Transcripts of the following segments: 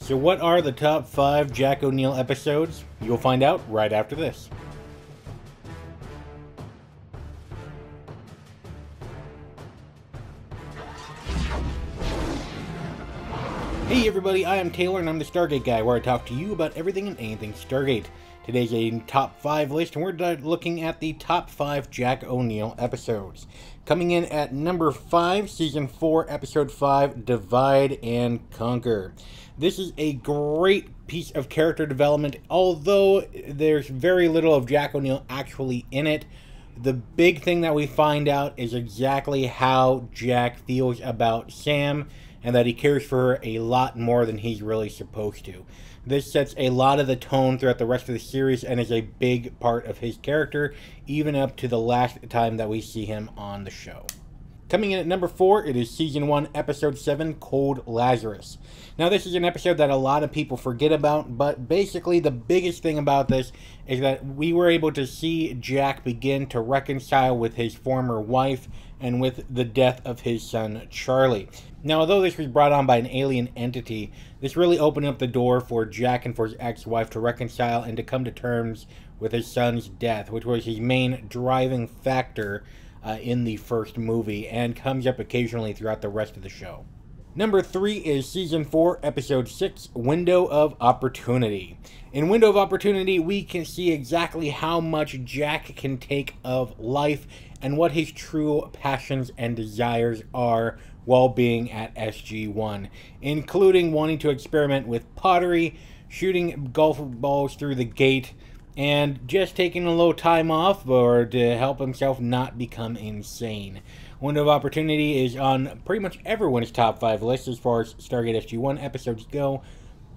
So what are the top 5 Jack O'Neill episodes? You'll find out right after this. Hey everybody, I am Taylor and I'm the Stargate Guy, where I talk to you about everything and anything Stargate. Today's a top 5 list, and we're looking at the top 5 Jack O'Neill episodes. Coming in at number 5, Season 4, Episode 5, Divide and Conquer. This is a great piece of character development, although there's very little of Jack O'Neill actually in it. The big thing that we find out is exactly how Jack feels about Sam, and that he cares for her a lot more than he's really supposed to. This sets a lot of the tone throughout the rest of the series and is a big part of his character, even up to the last time that we see him on the show. Coming in at number 4, it is Season 1, Episode 7, Cold Lazarus. Now, this is an episode that a lot of people forget about, but basically the biggest thing about this is that we were able to see Jack begin to reconcile with his former wife and with the death of his son, Charlie. Now, although this was brought on by an alien entity, this really opened up the door for Jack and for his ex-wife to reconcile and to come to terms with his son's death, which was his main driving factor in the first movie, and comes up occasionally throughout the rest of the show. Number 3 is Season 4, Episode 6, Window of Opportunity. In Window of Opportunity, we can see exactly how much Jack can take of life and what his true passions and desires are while being at SG-1, including wanting to experiment with pottery, shooting golf balls through the gate, and just taking a little time off or to help himself not become insane. Window of Opportunity is on pretty much everyone's top 5 list as far as Stargate SG-1 episodes go,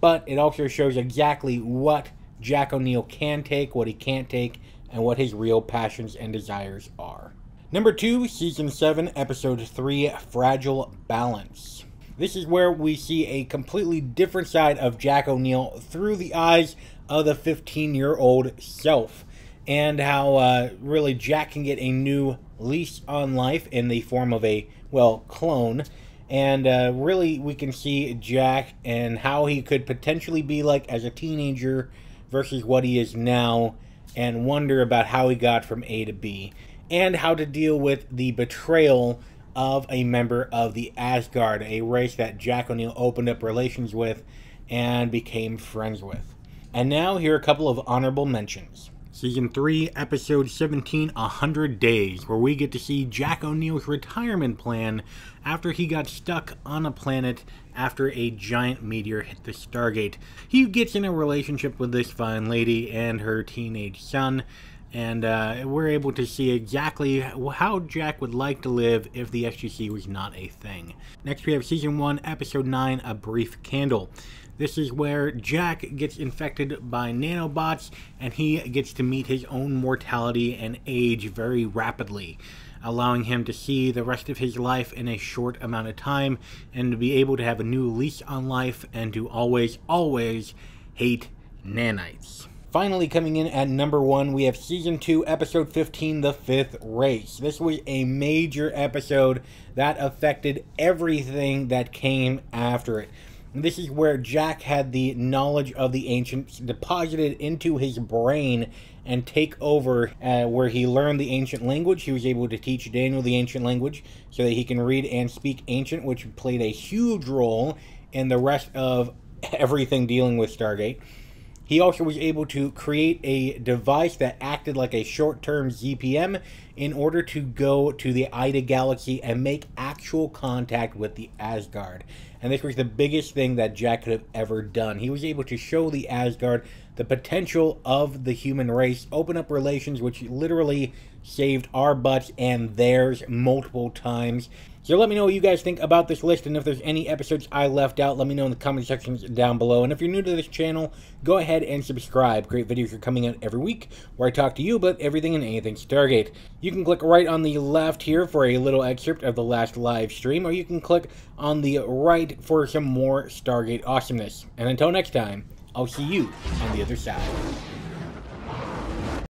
but it also shows exactly what Jack O'Neill can take, what he can't take, and what his real passions and desires are. Number 2, Season 7, Episode 3, Fragile Balance. This is where we see a completely different side of Jack O'Neill through the eyes of the 15-year-old self, and how really Jack can get a new lease on life in the form of a, well, clone, and really we can see Jack and how he could potentially be like as a teenager versus what he is now, and wonder about how he got from A to B, and how to deal with the betrayal of a member of the Asgard, a race that Jack O'Neill opened up relations with and became friends with. And now, here are a couple of honorable mentions. Season 3, Episode 17, 100 Days, where we get to see Jack O'Neill's retirement plan after he got stuck on a planet after a giant meteor hit the Stargate. He gets in a relationship with this fine lady and her teenage son, and we're able to see exactly how Jack would like to live if the SGC was not a thing. Next we have Season 1, Episode 9, A Brief Candle. This is where Jack gets infected by nanobots, and he gets to meet his own mortality and age very rapidly, allowing him to see the rest of his life in a short amount of time, and to be able to have a new lease on life, and to always, always hate nanites. Finally, coming in at number 1, we have Season 2, Episode 15, The Fifth Race. This was a major episode that affected everything that came after it. This is where Jack had the knowledge of the ancients deposited into his brain and take over, where he learned the ancient language. He was able to teach Daniel the ancient language so that he can read and speak ancient, which played a huge role in the rest of everything dealing with Stargate. He also was able to create a device that acted like a short-term ZPM in order to go to the Ida Galaxy and make actual contact with the Asgard. And this was the biggest thing that Jack could have ever done. He was able to show the Asgard the potential of the human race, open up relations which literally saved our butts and theirs multiple times. So let me know what you guys think about this list, and if there's any episodes I left out, let me know in the comment sections down below. And if you're new to this channel, go ahead and subscribe. Great videos are coming out every week where I talk to you about everything and anything Stargate. You can click right on the left here for a little excerpt of the last live stream, or you can click on the right for some more Stargate awesomeness. And until next time, I'll see you on the other side.